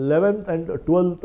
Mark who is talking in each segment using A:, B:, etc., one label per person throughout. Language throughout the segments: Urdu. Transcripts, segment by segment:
A: 11th and 12th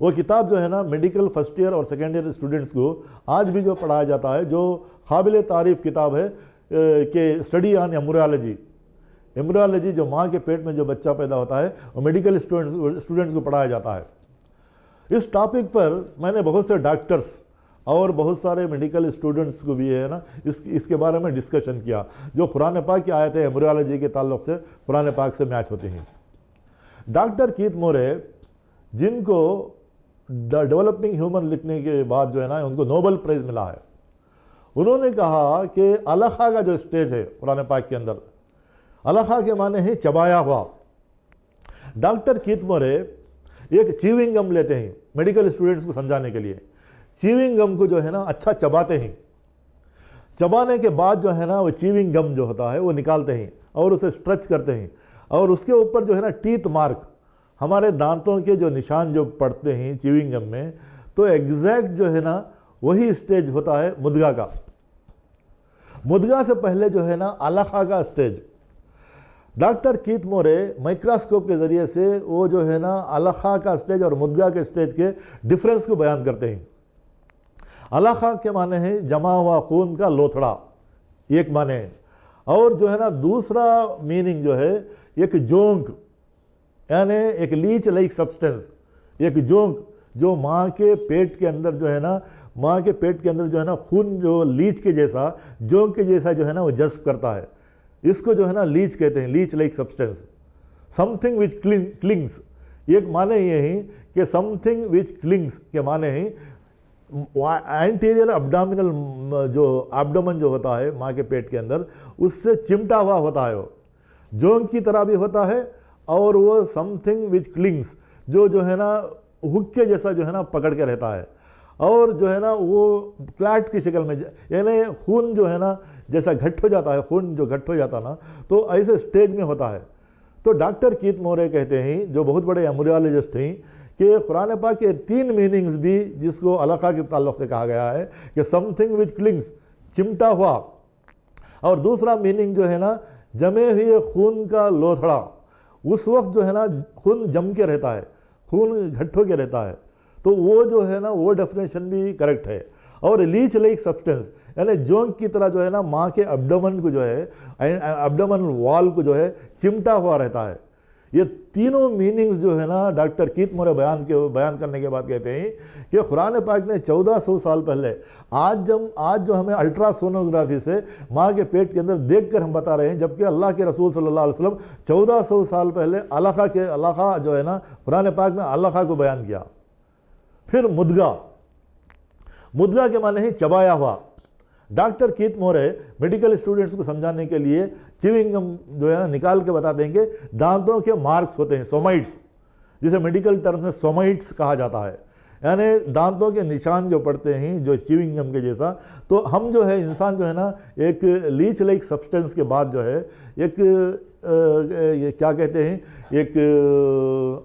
A: وہ کتاب جو ہے نا میڈیکل فرسٹ ایئر اور سیکنڈ ایئر اسٹوڈنٹس کو آج بھی جو پڑھایا جاتا ہے، جو قابل تعریف کتاب ہے کہ اسٹڈی آن ایمبریولوجی، ایمبریولوجی جو ماں کے پیٹ میں جو بچہ پیدا ہوتا ہے وہ میڈیکل اسٹوڈنٹس کو پڑھایا جاتا ہے۔ اس ٹاپک پر میں نے بہت سے ڈاکٹرز اور بہت سارے میڈیکل اسٹوڈنٹس کو بھی ہے نا اس کے بارے میں ڈسکشن کیا، جو قرآن پاک کی آیتیں ایمبریولوجی کے تعلق سے قرآن پاک سے میچ ہوتی ہیں۔ ڈاکٹر کیت مورے، جن کو ڈیولپنگ ہیومن لکھنے کے بعد جو ہے نا ان کو نوبل پرائز ملا ہے، انہوں نے کہا کہ الخا کا جو اسٹیج ہے قرآن پاک کے اندر، الخا کے معنی ہے چبایا ہوا۔ ڈاکٹر کیت مورے ایک چیونگ گم لیتے ہیں میڈیکل اسٹوڈنٹس کو سمجھانے کے لیے، چیونگ گم کو جو ہے نا اچھا چباتے ہیں، چبانے کے بعد جو ہے نا وہ چیونگ گم جو ہوتا ہے وہ نکالتے ہیں اور اسے اسٹریچ کرتے ہیں، اور اس کے اوپر جو ہے نا ٹیتھ مارک، ہمارے دانتوں کے جو نشان جو پڑتے ہیں چیونگ گم میں، تو ایگزیکٹ جو ہے نا وہی اسٹیج ہوتا ہے مدغا کا۔ مدغا سے پہلے جو ہے نا الخا کا اسٹیج۔ ڈاکٹر کیت مورے مائکروسکوپ کے ذریعے سے وہ جو ہے نا الخا کا اسٹیج اور مدغا کے اسٹیج کے ڈیفرنس کو بیان کرتے ہیں۔ الخا کے معنی ہے جمع ہوا خون کا لوتھڑا، ایک معنی ہے، اور جو ہے نا دوسرا میننگ جو ہے ایک جونک، یعنی ایک لیچ لائک سبسٹنس، ایک جونک جو ماں کے پیٹ کے اندر جو ہے نا خون جو لیچ کے جیسا، جونک کے جیسا جو ہے نا وہ جذب کرتا ہے، اس کو جو ہے نا لیچ کہتے ہیں، latch like substance. Some thing which killings, ایک معنی یہ ہے کہ سم تھنگ وچ کلنگس کے معنی ہے اینٹیریئر ابڈومن جو ہوتا ہے ماں کے پیٹ کے اندر، اس سے چمٹا ہوا ہوتا ہے، وہ جونک کی طرح بھی ہوتا ہے، اور وہ سم تھنگ وچ کلنگس جو ہے نا ہک کے جیسا جو ہے نا پکڑ کے رہتا ہے، اور جو ہے نا وہ کلیٹ کی شکل میں، یعنی خون جو ہے نا جیسا گھٹ ہو جاتا ہے، خون جو گھٹ ہو جاتا نا تو ایسے سٹیج میں ہوتا ہے۔ تو ڈاکٹر کیت مورے کہتے ہیں، جو بہت بڑے ایمبریولوجسٹ ہیں، کہ قرآن پاک کے 3 میننگز بھی جس کو الخا کے تعلق سے کہا گیا ہے کہ سم تھنگ وچ کلنگس، چمٹا ہوا، اور دوسرا میننگ جو ہے نا جمے ہوئے خون کا لوتھڑا، اس وقت جو ہے نا خون جم کے رہتا ہے، خون گھٹ ہو کے رہتا ہے، تو وہ جو ہے نا وہ ڈیفینیشن بھی کریکٹ ہے۔ اور لیچ لائک سبسٹنس، یعنی جونک کی طرح جو ہے نا ماں کے ابڈومن کو جو ہے، ابڈومن وال کو جو ہے چمٹا ہوا رہتا ہے۔ یہ تینوں میننگز جو ہے نا ڈاکٹر کیت مورے بیان کرنے کے بعد کہتے ہیں کہ قرآن پاک نے 1400 سال پہلے، آج جو ہمیں الٹرا سونوگرافی سے ماں کے پیٹ کے اندر دیکھ کر ہم بتا رہے ہیں، جبکہ اللہ کے رسول صلی اللہ علیہ وسلم 1400 سال پہلے الخا جو ہے نا قرآن پاک میں الخا کو بیان کیا۔ پھر مدغا کے معنی ہے چبایا ہوا۔ ڈاکٹر کیت مورے میڈیکل اسٹوڈنٹس کو سمجھانے کے لیے چیونگ گم جو ہے نا نکال کے بتاتے ہیں کہ دانتوں کے مارکس ہوتے ہیں، سومائٹس، جسے میڈیکل ٹرم میں سومائٹس کہا جاتا ہے، یعنی دانتوں کے نشان جو پڑتے ہیں جو چیونگ گم کے جیسا۔ تو ہم جو ہے انسان جو ہے نا ایک لیچ لائک سبسٹنس کے بعد جو ہے ایک کیا کہتے ہیں، ایک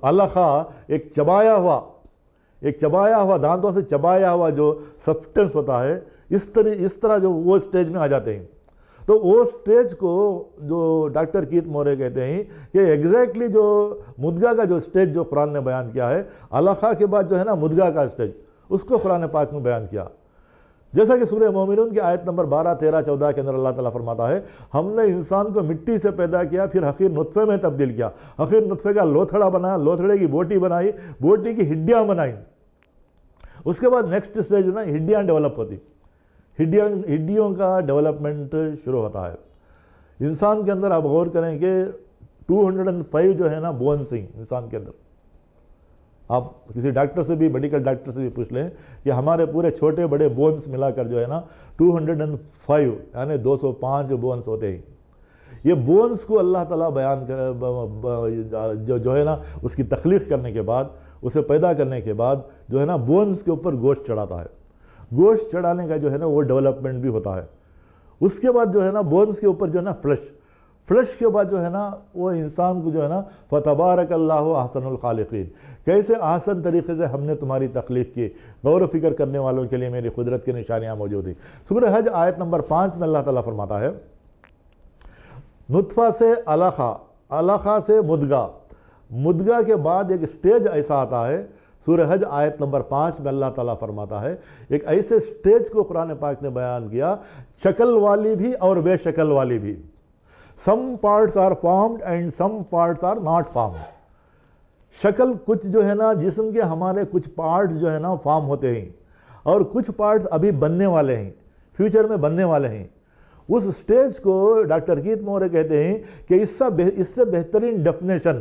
A: الخا، ایک چبایا ہوا دانتوں سے چبایا ہوا جو سبسٹنس ہوتا ہے، اس طرح جو وہ سٹیج میں آ جاتے ہیں۔ تو وہ سٹیج کو جو ڈاکٹر کیت مورے کہتے ہیں کہ ایگزیکٹلی جو مدغا کا جو سٹیج جو قرآن نے بیان کیا ہے، الخا کے بعد جو ہے نا مدغا کا سٹیج، اس کو قرآن پاک میں بیان کیا۔ جیسا کہ سورہ مومنون کی آیت نمبر 12، 13، 14 کے اندر اللہ تعالیٰ فرماتا ہے، ہم نے انسان کو مٹی سے پیدا کیا، پھر حقیر نطفے میں تبدیل کیا، حقیر نطفے کا لوتھڑا بنایا، لوتھڑے کی بوٹی بنائی، بوٹی کی ہڈیاں بنائیں۔ اس کے بعد نیکسٹ سٹیج نا ہڈیاں ڈیولپ ہوتی، ہڈیوں کا ڈیولپمنٹ شروع ہوتا ہے۔ انسان کے اندر آپ غور کریں کہ 205 جو ہے نا بونس ہیں انسان کے اندر۔ آپ کسی ڈاکٹر سے بھی، میڈیکل ڈاکٹر سے بھی پوچھ لیں کہ ہمارے پورے چھوٹے بڑے بونس ملا کر جو ہے نا 205 یعنی 205 بونس ہوتے ہیں۔ یہ بونس کو اللہ تعالیٰ بیان جو ہے نا اس کی تخلیق کرنے کے بعد، اسے پیدا کرنے کے بعد جو ہے نا بونس کے اوپر گوشت چڑھاتا ہے۔ گوشت چڑھانے کا جو ہے نا وہ ڈیولپمنٹ بھی ہوتا ہے۔ اس کے بعد جو ہے نا بونس کے اوپر جو ہے نا فلش کے بعد جو ہے نا وہ انسان کو جو ہے نا فتبارک اللہ احسن الخالقین، کیسے احسن طریقے سے ہم نے تمہاری تخلیق کی، غور و فکر کرنے والوں کے لیے میری قدرت کی نشانیاں موجود ہیں۔ سورہ حج آیت نمبر 5 میں اللہ تعالیٰ فرماتا ہے، نطفہ سے الخا، الخا سے مدغا، مدغا کے بعد ایک سٹیج ایسا آتا ہے سورہ حج آیت نمبر 5 میں اللہ تعالیٰ فرماتا ہے، ایک ایسے سٹیج کو قرآن پاک نے بیان کیا، شکل والی بھی اور بے شکل والی بھی. Some parts are formed and some parts are not formed. شکل کچھ جو ہے نا جسم کے ہمارے کچھ پارٹس جو ہے نا فارم ہوتے ہیں اور کچھ پارٹس ابھی بننے والے ہیں، فیوچر میں بننے والے ہیں. اس سٹیج کو ڈاکٹر کیت مورے کہتے ہیں کہ اس سے بہترین ڈیفینیشن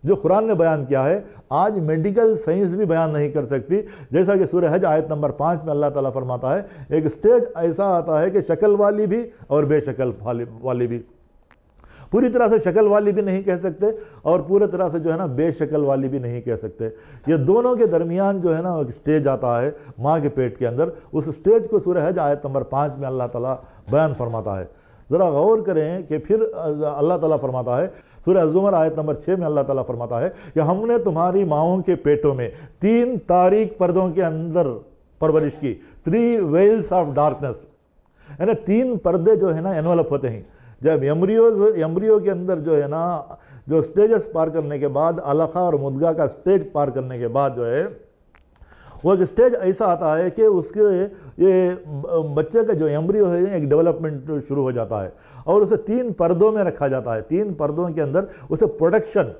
A: جو قرآن نے بیان کیا ہے آج میڈیکل سائنس بھی بیان نہیں کر سکتی. جیسا کہ سورہ حج آیت نمبر 5 میں اللہ تعالیٰ فرماتا ہے، ایک سٹیج ایسا آتا ہے کہ شکل والی بھی اور بے شکل والی بھی. پوری طرح سے شکل والی بھی نہیں کہہ سکتے اور پورے طرح سے جو ہے نا بے شکل والی بھی نہیں کہہ سکتے. یہ دونوں کے درمیان جو ہے نا ایک سٹیج آتا ہے ماں کے پیٹ کے اندر. اس سٹیج کو سورہ حج آیت نمبر 5 میں اللہ تعالیٰ بیان فرماتا ہے. ذرا غور کریں کہ پھر اللہ تعالیٰ فرماتا ہے سورہ الزمر آیت نمبر 6 میں اللہ تعالیٰ فرماتا ہے کہ ہم نے تمہاری ماؤں کے پیٹوں میں 3 تاریک پردوں کے اندر پرورش کی. 3 ویلز آف ڈارکنس، یعنی 3 پردے جو ہے نا انویلپ ہوتے ہیں. جب ایمبریو کے اندر جو ہے نا جو سٹیجز پار کرنے کے بعد علقہ اور مدغہ کا سٹیج پار کرنے کے بعد جو ہے وہ ایک سٹیج ایسا آتا ہے کہ اس کے یہ بچے کا جو ایمبریو ہے ایک ڈیولپمنٹ شروع ہو جاتا ہے اور اسے 3 پردوں میں رکھا جاتا ہے. 3 پردوں کے اندر اسے پروٹیکشن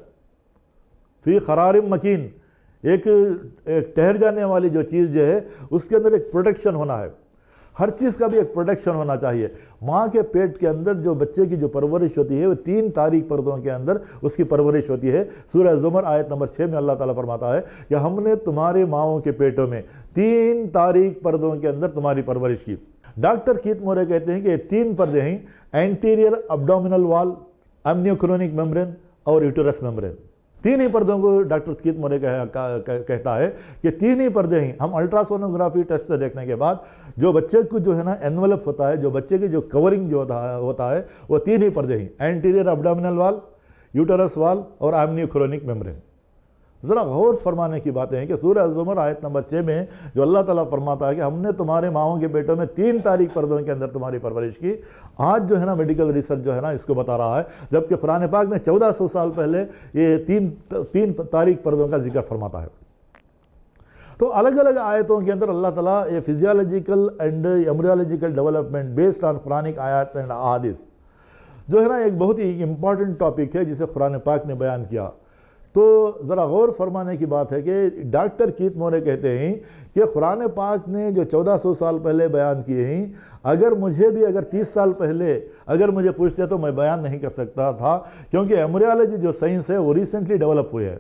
A: فی قرار مکین، ایک ٹھہر جانے والی جو چیز جو ہے اس کے اندر ایک پروٹیکشن ہونا ہے. ہر چیز کا بھی ایک پروٹیکشن ہونا چاہیے. ماں کے پیٹ کے اندر جو بچے کی جو پرورش ہوتی ہے وہ 3 تاریک پردوں کے اندر اس کی پرورش ہوتی ہے. سورہ زمر آیت نمبر 6 میں اللہ تعالیٰ فرماتا ہے کہ ہم نے تمہارے ماؤں کے پیٹوں میں 3 تاریک پردوں کے اندر تمہاری پرورش کی. ڈاکٹر کیت مورے کہتے ہیں کہ یہ 3 پردے ہیں، اینٹیریئر ابڈومینل وال، امنیوکرونک میمبرین اور یوٹرس میمبرین. 3 ہی پردوں کو ڈاکٹر کیت مورے کہتا ہے کہ 3 ہی پردے ہیں. ہم الٹراسونوگرافی ٹیسٹ سے دیکھنے کے بعد جو بچے کو جو ہے نا انویلپ ہوتا ہے، جو بچے کی جو کورنگ جو ہوتا ہے وہ 3 ہی پردے ہیں، اینٹیریئر ابڈومینل وال، یوٹرس وال اور امنیوکرونک میمبرین. ذرا غور فرمانے کی باتیں ہیں کہ سورہ الزمر آیت نمبر 6 میں جو اللہ تعالیٰ فرماتا ہے کہ ہم نے تمہارے ماؤں کے پیٹوں میں 3 تاریک پردوں کے اندر تمہاری پرورش کی، آج جو ہے نا میڈیکل ریسرچ جو ہے نا اس کو بتا رہا ہے، جبکہ قرآن پاک نے 1400 سال پہلے یہ 3 تاریک پردوں کا ذکر فرماتا ہے. تو الگ الگ آیتوں کے اندر اللہ تعالیٰ یہ physiological and embryological development based on Quranic آیات اینڈ احادیث جو ہے نا ایک بہت ہی امپورٹنٹ ٹاپک ہے جسے قرآن پاک نے بیان کیا. تو ذرا غور فرمانے کی بات ہے کہ ڈاکٹر کیت مورے کہتے ہیں کہ قرآن پاک نے جو 1400 سال پہلے بیان کیے ہیں، اگر 30 سال پہلے اگر مجھے پوچھتے تو میں بیان نہیں کر سکتا تھا، کیونکہ ایمبریولوجی جو سائنس ہے وہ ریسنٹلی ڈیولپ ہوئی ہے.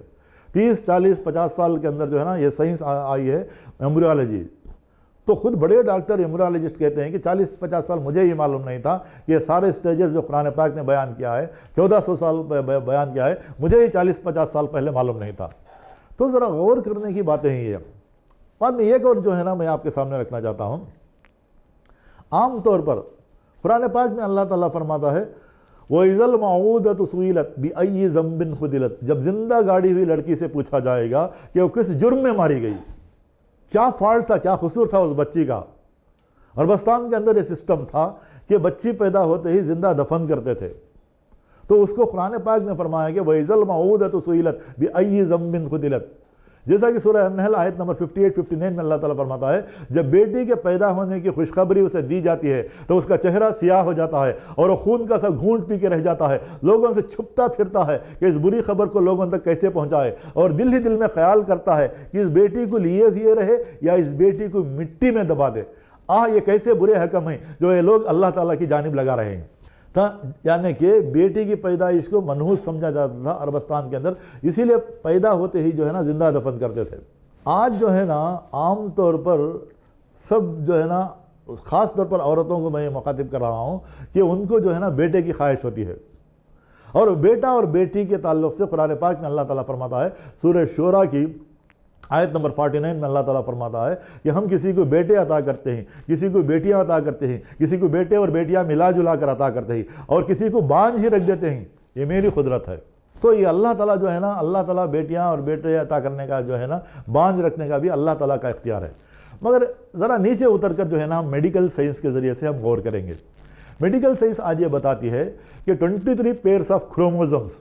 A: 30 40 50 سال کے اندر جو ہے نا یہ سائنس آئی ہے ایمبریولوجی. تو خود بڑے ڈاکٹر ایمبریولوجسٹ کہتے ہیں کہ 40-50 سال مجھے ہی معلوم نہیں تھا کہ یہ سارے سٹیجز جو قرآن پاک نے بیان کیا ہے 1400 سال بیان کیا ہے، مجھے ہی 40-50 سال پہلے معلوم نہیں تھا. تو ذرا غور کرنے کی باتیں ہیں. یہ بعد میں ایک اور جو ہے نا میں آپ کے سامنے رکھنا چاہتا ہوں. عام طور پر قرآن پاک میں اللہ تعالیٰ فرماتا ہے وَإِذَا الْمَوْءُودَةُ سُئِلَتْ بِأَيِّ ذَنبٍ قُتِلَتْ، جب زندہ گاڑی ہوئی لڑکی سے پوچھا جائے گا کہ وہ کس جرم میں ماری گئی، کیا فالٹ تھا، کیا قصور تھا اس بچی کا. عربستان کے اندر یہ سسٹم تھا کہ بچی پیدا ہوتے ہی زندہ دفن کرتے تھے. تو اس کو قرآن پاک نے فرمایا کہ وَإِذَا الْمَوْءُودَةُ سُئِلَتْ بِأَيِّ ذَنبٍ قُتِلَتْ. جیسا کہ سورہ النحل آیت نمبر 58-59 میں اللہ تعالیٰ فرماتا ہے جب بیٹی کے پیدا ہونے کی خوشخبری اسے دی جاتی ہے تو اس کا چہرہ سیاہ ہو جاتا ہے اور وہ خون کا سا گھونٹ پی کے رہ جاتا ہے. لوگوں سے چھپتا پھرتا ہے کہ اس بری خبر کو لوگوں تک کیسے پہنچائے، اور دل ہی دل میں خیال کرتا ہے کہ اس بیٹی کو لیے ہوئے رہے یا اس بیٹی کو مٹی میں دبا دے. یہ کیسے برے حکم ہیں جو یہ لوگ اللہ تعالیٰ کی جانب لگا رہے ہیں. یعنی کہ بیٹی کی پیدائش کو منحوس سمجھا جاتا تھا عربستان کے اندر، اسی لیے پیدا ہوتے ہی جو ہے نا زندہ دفن کرتے تھے. آج جو ہے نا عام طور پر سب جو ہے نا خاص طور پر عورتوں کو میں مخاطب کر رہا ہوں کہ ان کو جو ہے نا بیٹے کی خواہش ہوتی ہے. اور بیٹا اور بیٹی کے تعلق سے قرآن پاک میں اللہ تعالیٰ فرماتا ہے سورہ شورا کی آیت نمبر 49 میں اللہ تعالیٰ فرماتا ہے کہ ہم کسی کو بیٹے عطا کرتے ہیں، کسی کو بیٹیاں عطا کرتے ہیں، کسی کو بیٹے اور بیٹیاں ملا جلا کر عطا کرتے ہیں، اور کسی کو بانجھ ہی رکھ دیتے ہیں. یہ میری قدرت ہے. تو یہ اللہ تعالیٰ جو ہے نا اللہ تعالیٰ بیٹیاں اور بیٹے عطا کرنے کا جو ہے نا بانجھ رکھنے کا بھی اللہ تعالیٰ کا اختیار ہے. مگر ذرا نیچے اتر کر جو ہے نا میڈیکل سائنس کے ذریعے سے ہم غور کریں گے. میڈیکل سائنس آج یہ بتاتی ہے کہ 23 پیئرس آف کروموزومز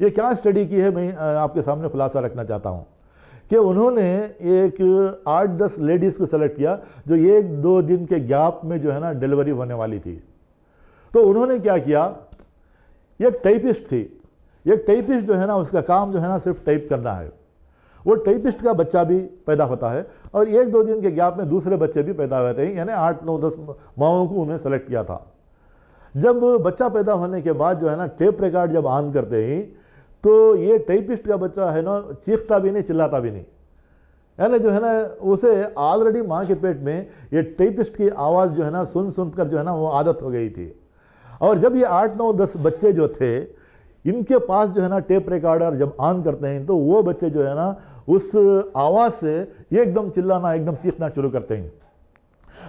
A: یہ کیا اسٹڈی کی ہے میں آپ کے سامنے خلاصہ رکھنا چاہتا ہوں کہ انہوں نے ایک 8-10 لیڈیز کو سلیکٹ کیا جو 1-2 دن کے گیپ میں جو ہے نا ڈیلیوری ہونے والی تھی. تو انہوں نے کیا کیا، یہ ایک ٹائپسٹ تھی. ایک ٹائپسٹ جو ہے نا اس کا کام جو ہے نا صرف ٹائپ کرنا ہے. وہ ٹائپسٹ کا بچہ بھی پیدا ہوتا ہے اور 1-2 دن کے گیپ میں دوسرے بچے بھی پیدا ہوتے ہیں، یعنی 8-9-10 ماؤں کو انہیں سلیکٹ کیا تھا. جب بچہ پیدا ہونے کے بعد جو ہے نا ٹیپ ریکارڈ جب آن کرتے ہیں تو یہ ٹائپسٹ کا بچہ ہے نا چیختا بھی نہیں، چلاتا بھی نہیں، یعنی جو ہے نا اسے آلریڈی ماں کے پیٹ میں یہ ٹائپسٹ کی آواز جو ہے نا سن کر جو ہے نا وہ عادت ہو گئی تھی. اور جب یہ 8-9-10 بچے جو تھے ان کے پاس جو ہے نا ٹیپ ریکارڈر جب آن کرتے ہیں تو وہ بچے جو ہے نا اس آواز سے ایک دم چلانا، ایک دم چیخنا شروع کرتے ہیں.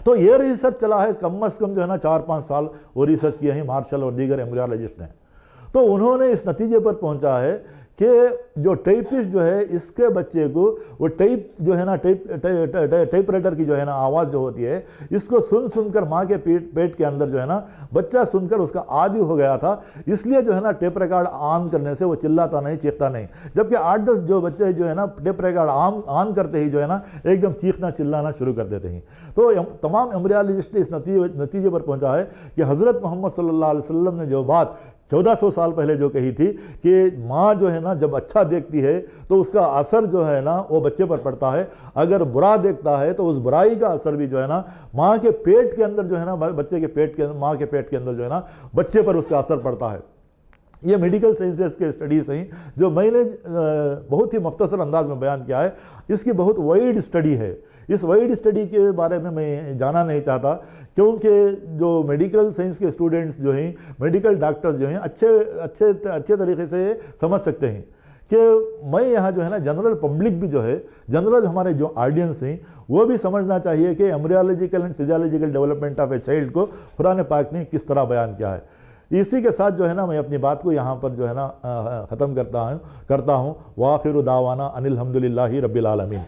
A: تو یہ ریسرچ چلا ہے کم از کم جو ہے نا 4-5 سال وہ ریسرچ کیے ہیں مارشل اور دیگر ایمبریولوجسٹ نے. تو انہوں نے اس نتیجے پر پہنچا ہے کہ جو ٹائپسٹ جو ہے اس کے بچے کو وہ ٹائپ جو ہے نا ٹائپ رائٹر کی جو ہے نا آواز جو ہوتی ہے اس کو سن کر ماں کے پیٹ کے اندر جو ہے نا بچہ سن کر اس کا عادی ہو گیا تھا. اس لیے جو ہے نا ٹیپ ریکارڈ آن کرنے سے وہ چلاتا نہیں، چیختا نہیں. جبکہ 8-10 جو بچے جو ہے نا ٹیپ ریکارڈ آن کرتے ہی جو ہے نا ایک دم چیخنا چلانا شروع کر دیتے ہیں. تو تمام ایمبریولوجسٹ نے اس نتیجے پر پہنچا ہے کہ حضرت محمد صلی اللہ علیہ وسلم نے جو بات 1400 سال پہلے جو کہی تھی کہ ماں جو ہے نا جب اچھا دیکھتی ہے تو اس کا اثر جو ہے نا وہ بچے پر پڑتا ہے، اگر برا دیکھتا ہے تو اس برائی کا اثر بھی جو ہے نا ماں کے پیٹ کے اندر جو ہے نا بچے کے پیٹ کے ماں کے پیٹ کے اندر جو ہے نا بچے پر اس کا اثر پڑتا ہے. یہ میڈیکل سائنسز کے اسٹڈیز ہیں جو میں نے بہت ہی مختصر انداز میں بیان کیا ہے. اس کی بہت وائڈ اسٹڈی ہے. اس وائڈ اسٹڈی کے بارے میں جانا نہیں چاہتا کیونکہ جو میڈیکل سائنس کے اسٹوڈنٹس جو ہیں، میڈیکل ڈاکٹرز جو ہیں اچھے طریقے سے سمجھ سکتے ہیں کہ میں یہاں جو ہے نا جنرل پبلک بھی جو ہے، جنرل ہمارے جو آڈینس ہیں وہ بھی سمجھنا چاہیے کہ embryological and physiological development of a child کو قرآن پاک نے کس طرح بیان کیا ہے. اسی کے ساتھ جو ہے نا میں اپنی بات کو یہاں پر جو ہے نا ختم کرتا ہوں. وآخر دعوانا ان الحمد للہ رب العالمین.